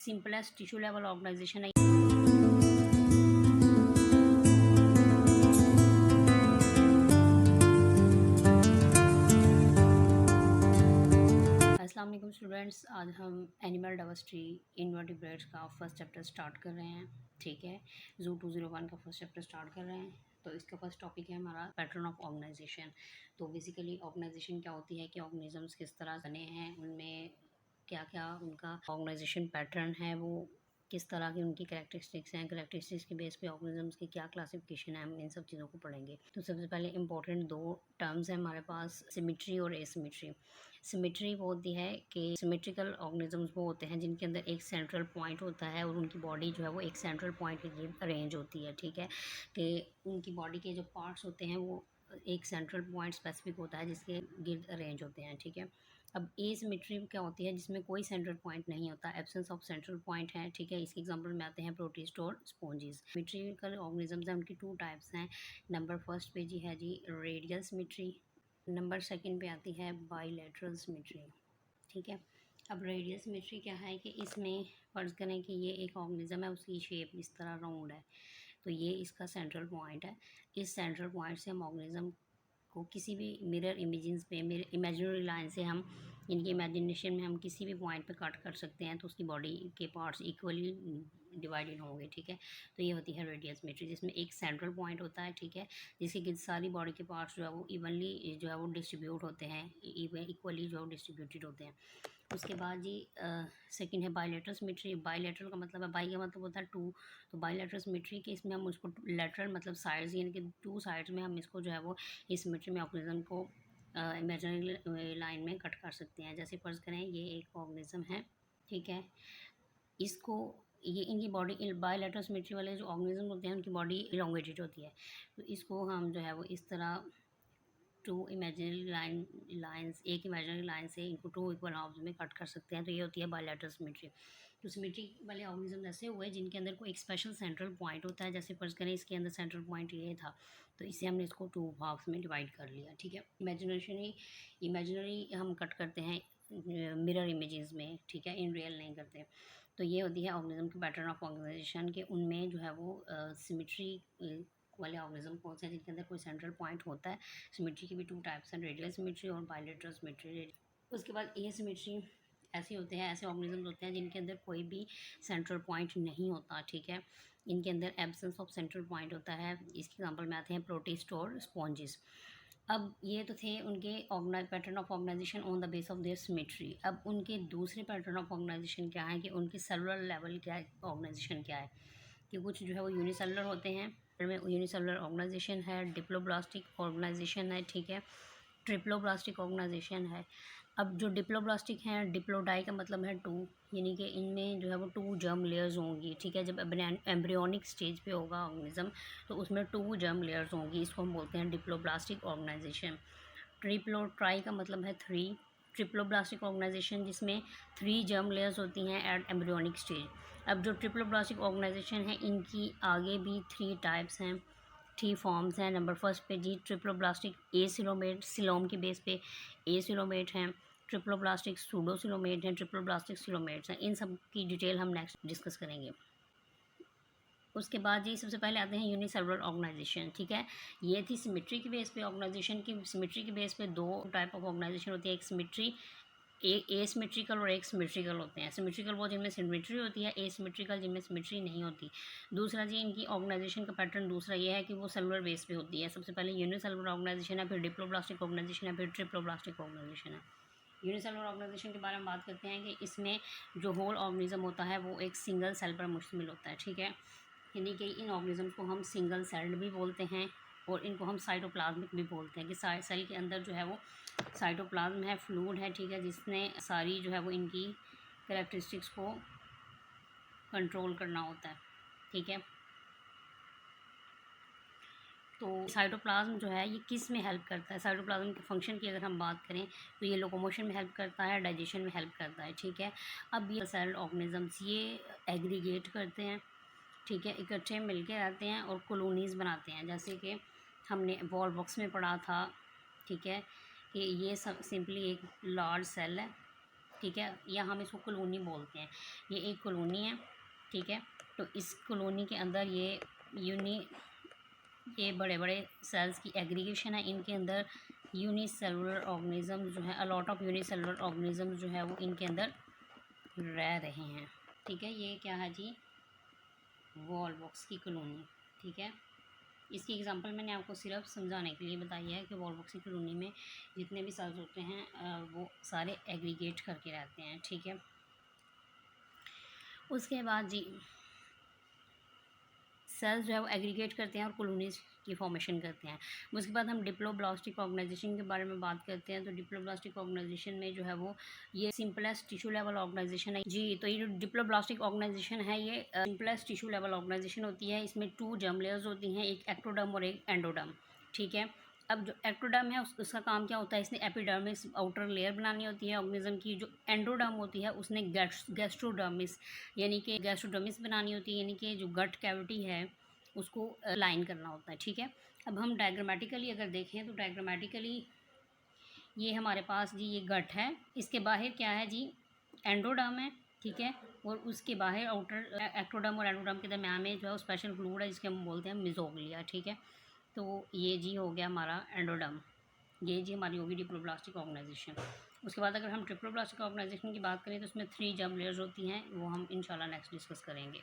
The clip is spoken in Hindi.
सिंपलेस्ट टिश्यू लेवल ऑर्गेनाइजेशन है। अस्सलाम वालेकुम स्टूडेंट्स, आज हम एनिमल डाइवर्सिटी इनवर्टिब्रेट्स का फर्स्ट चैप्टर स्टार्ट कर रहे हैं। ठीक है, जू 201 का फर्स्ट चैप्टर स्टार्ट कर रहे हैं। तो इसका फर्स्ट टॉपिक है हमारा पैटर्न ऑफ ऑर्गेनाइजेशन। तो बेसिकली ऑर्गेनाइजेशन क्या होती है कि ऑर्गेनिजम्स किस तरह बने हैं, उनमें क्या क्या उनका ऑर्गेनाइजेशन पैटर्न है, वो किस तरह की उनकी कैरेक्टरिस्टिक्स हैं, कैरेक्टरिस्टिक्स के बेस पे ऑर्गेनिजम्स की क्या क्लासिफिकेशन है, हम इन सब चीज़ों को पढ़ेंगे। तो सबसे पहले इंपॉर्टेंट दो टर्म्स हैं हमारे पास, सिमेट्री और एसिमेट्री। सिमेट्री वो होती है कि सिमेट्रिकल ऑर्गेनिजम्स वो होते हैं जिनके अंदर एक सेंट्रल पॉइंट होता है और उनकी बॉडी जो है वो एक सेंट्रल पॉइंट के गिर्द अरेंज होती है। ठीक है, कि उनकी बॉडी के जो पार्ट्स होते हैं वो एक सेंट्रल पॉइंट स्पेसिफिक होता है जिसके गिर्द अरेंज होते हैं। ठीक है, अब एसिमेट्री क्या होती है जिसमें कोई सेंट्रल पॉइंट नहीं होता, एब्सेंस ऑफ सेंट्रल पॉइंट है। ठीक है, इसके एग्जांपल में आते हैं प्रोटिस्ट और स्पॉन्जीज। सिमेट्रिकल ऑर्गेनिजम्स हैं, उनकी टू टाइप्स हैं। नंबर फर्स्ट पे जी है जी रेडियल सिमेट्री, नंबर सेकंड पे आती है बाईलेटरल सिमेट्री। ठीक है, अब रेडियल सिमेट्री क्या है कि इसमें फर्ज करें कि ये एक ऑर्गेनिज्म है, उसकी शेप इस तरह राउंड है, तो ये इसका सेंट्रल पॉइंट है। इस सेंट्रल पॉइंट से हम ऑर्गेनिज्म को किसी भी मिरर इमेजेस पे, मेरे इमेजिनरी लाइन से हम इनकी इमेजिनेशन में हम किसी भी पॉइंट पे कट कर सकते हैं, तो उसकी बॉडी के पार्ट्स इक्वली डिवाइडेड होंगे। ठीक है, तो ये होती है रेडियल सिमेट्री जिसमें एक सेंट्रल पॉइंट होता है। ठीक है, जिसके कि सारी बॉडी के पार्ट्स जो है वो इवनली जो है वो डिस्ट्रीब्यूट होते हैं, इक्वली जो है डिस्ट्रीब्यूटेड होते हैं। उसके बाद जी सेकंड है बाईलेटरल सिमेट्री। बाईलेटरल का मतलब है, बाई का मतलब होता है टू, तो बाईलेटरल सिमेट्री के इसमें हम उसको लेटरल मतलब साइड्स यानी कि टू साइड्स में हम इसको जो है वो इस सिमेट्री में ऑर्गेनिज्म को इमेजिनरी लाइन में कट कर सकते हैं। जैसे फर्ज करें ये एक ऑर्गेनिज्म है, ठीक है, इसको ये इनकी बॉडी बाईलेटरल सिमेट्री वाले जो ऑर्गेनिज्म होते हैं उनकी बॉडी इलोंगेटेड होती है, तो इसको हम जो है वो इस तरह टू इमेजिनरी लाइंस, एक इमेजिनरी लाइन से इनको टू इक्वल हाफ्स में कट कर सकते हैं, तो ये होती है बायलैटरल सिमेट्री। तो सिमेट्री वाले ऑर्गेनिज्म ऐसे हुए जिनके अंदर कोई एक स्पेशल सेंट्रल पॉइंट होता है। जैसे फर्ज करें इसके अंदर सेंट्रल पॉइंट ये था, तो इसे हमने इसको टू हाफ्स में डिवाइड कर लिया। ठीक है, इमेजिनरी हम कट करते हैं मिरर इमेजेस में, ठीक है, इन रियल नहीं करते। तो ये होती है ऑर्गेनिज्म की पैटर्न ऑफ ऑर्गेनाइजेशन के, उनमें जो है वो सिमेट्री वाले ऑर्गेनिज्म कौन से हैं जिनके अंदर कोई सेंट्रल पॉइंट होता है। सिमेट्री की भी टू टाइप्स हैं, रेडियल सिमेट्री और बायलैटरल सिमेट्री। उसके बाद एसिमेट्री ऐसे होते हैं, ऐसे ऑर्गेनिज्म होते हैं जिनके अंदर कोई भी सेंट्रल पॉइंट नहीं होता। ठीक है, इनके अंदर एब्सेंस ऑफ सेंट्रल पॉइंट होता है। इसके एग्जांपल में आते हैं प्रोटिस्ट और स्पॉन्जिस। अब ये तो थे उनके pattern of organisation on the base of their symmetry. अब उनके दूसरे पैटर्न ऑफ ऑर्गेनाइजेशन क्या है कि उनके सेलुलर लेवल क्या ऑर्गेनाइजेशन क्या है, कि कुछ जो है वो यूनिसेलुलर होते हैं, में यूनिसेलुलर ऑर्गेनाइजेशन है, डिप्लोब्लास्टिक ऑर्गेनाइजेशन है, ठीक है, ट्रिप्लोब्लास्टिक ऑर्गेनाइजेशन है। अब जो डिप्लोब्लास्टिक हैं, डिप्लोडाई का मतलब है टू, यानी कि इनमें जो है वो टू जर्म लेयर्स होंगी। ठीक है, जब एम्ब्रियोनिक स्टेज पे होगा ऑर्गेनिज्म तो उसमें टू जर्म लेयर्स होंगी, इसको हम बोलते हैं डिप्लोब्लास्टिक ऑर्गेनाइजेशन। ट्राई का मतलब है थ्री, ट्रिप्लोब्लास्टिक ऑर्गेनाइजेशन जिसमें थ्री जर्म लेयर्स होती हैं एट एम्ब्रियोनिक स्टेज। अब जो ट्रिप्लोब्लास्टिक ऑर्गेनाइजेशन है इनकी आगे भी थ्री टाइप्स हैं, थ्री फॉर्म्स हैं। नंबर फर्स्ट पे जी ट्रिप्लोब्लास्टिक ए सिलोमेट, सिलोम के बेस पे ए सिलोमेट हैं, ट्रिप्लोब्लास्टिक सूडो सिलोमेट हैं, ट्रिप्लोब्लास्टिक सिलोमेट्स हैं। इन सब की डिटेल हम नेक्स्ट डिस्कस करेंगे। उसके बाद जी सबसे पहले आते हैं यूनिसेलुलर ऑर्गेनाइजेशन। ठीक है, ये थी सिमेट्री के बेस पे ऑर्गेनाइजेशन की। सिमेट्री के बेस पे दो टाइप ऑफ ऑर्गेनाइजेशन होती है, एक सिमेट्री एसिमेट्रिकल और एक सिमेट्रिकल होते हैं। सिमेट्रिकल वो जिनमें सिमेट्री होती है, एसिमेट्रिकल जिनमें सिमेट्री नहीं होती। दूसरा जी इनकी ऑर्गेनाइजेशन का पैटर्न दूसरा ये है कि वो सेलुलर बेस पे होती है। सबसे पहले यूनिसेलुलर ऑर्गेनाइजेशन है, फिर डिप्लोब्लास्टिक ऑर्गेनाइजेशन है, फिर ट्रिप्लोब्लास्टिक ऑर्गेनाइजेशन है। यूनिसेलुलर ऑर्गेनाइजेशन के बारे में बात करते हैं कि इसमें जो होल ऑर्गेनिज्म होता है वो एक सिंगल सेल पर मुश्तमिल होता है। ठीक है, यानी कि इन ऑर्गेनिज्म को हम सिंगल सेल्ड भी बोलते हैं और इनको हम साइटोप्लाज्मिक भी बोलते हैं, कि सेल के अंदर जो है वो साइटोप्लाज्म है, फ्लूइड है, ठीक है, जिसने सारी जो है वो इनकी कैरेक्टरिस्टिक्स को कंट्रोल करना होता है। ठीक है, तो साइटोप्लाज्म जो है ये किस में हेल्प करता है, साइटोप्लाज्म के फंक्शन की अगर हम बात करें तो ये लोकोमोशन में हेल्प करता है, डाइजेशन में हेल्प करता है। ठीक है, अब ये सेल्ड ऑर्गेनिजम्स ये एग्रीगेट करते हैं, ठीक है, इकट्ठे मिलके रहते हैं और कॉलोनीज़ बनाते हैं। जैसे कि हमने वॉल बॉक्स में पढ़ा था, ठीक है, कि ये सब सिंपली एक लार्ज सेल है, ठीक है, या हम इसको कॉलोनी बोलते हैं। ये एक कॉलोनी है, ठीक है। तो इस कॉलोनी के अंदर ये बड़े बड़े सेल्स की एग्रीगेशन है। इनके अंदर यूनिसेलुलर ऑर्गेनिज्म जो है, अलॉट ऑफ यूनिसेलुलर ऑर्गेनिज्म जो है वो इनके अंदर रह रहे हैं, ठीक है। ये क्या है जी, वॉलबॉक्स की कॉलोनी, ठीक है। इसकी एग्जांपल मैंने आपको सिर्फ समझाने के लिए बताई है कि वॉलबॉक्स की कॉलोनी में जितने भी सेल्स होते हैं वो सारे एग्रीगेट करके रहते हैं, ठीक है। उसके बाद जी सेल्स जो है वो एग्रीगेट करते हैं और कॉलोनीज की फॉर्मेशन करते हैं। उसके बाद हम डिप्लोब्लास्टिक ऑर्गेनाइजेशन के बारे में बात करते हैं। तो डिप्लोब्लास्टिक ऑर्गेनाइजेशन में जो है वो ये सिंपलेस्ट टिश्यू लेवल ऑर्गेनाइजेशन है जी। तो ये जो डिप्लोब्लास्टिक ऑर्गेनाइजेशन है ये सिंपलेस्ट टिश्यू लेवल ऑर्गेनाइजेशन होती है। इसमें 2 जर्म लेयर्स होती हैं, एक एक्टोडर्म और एक एंडोडर्म, ठीक है। अब जो एक्टोडर्म है उसका काम क्या होता है, इसने एपिडर्मिस आउटर लेयर बनानी होती है ऑर्गेनिज्म की। जो एंडोडर्म होती है उसने गैस्ट्रोडर्मिस यानी कि गैस्ट्रोडर्मिस बनानी होती है, यानी कि जो गट कैविटी है उसको लाइन करना होता है, ठीक है। अब हम डायग्रामेटिकली अगर देखें तो डायग्रामेटिकली ये हमारे पास जी ये गट है, इसके बाहर क्या है जी, एंडोडर्म है, ठीक है। और उसके बाहर आउटर एक्टोडर्म और एंडोडर्म के दरम्यान में जो है स्पेशल फ्लूइड है जिसके हम बोलते हैं मिजोग्लिया, ठीक है। तो ये जी हो गया हमारा एंडोडर्म, ये जी हमारी होगी डिप्लोब्लास्टिक ऑर्गेनाइजेशन। उसके बाद अगर हम ट्रिप्लोब्लास्टिक ऑर्गेनाइजेशन की बात करें तो उसमें 3 जर्म लेयर्स होती हैं, वो हम इंशाल्लाह नेक्स्ट डिस्कस करेंगे।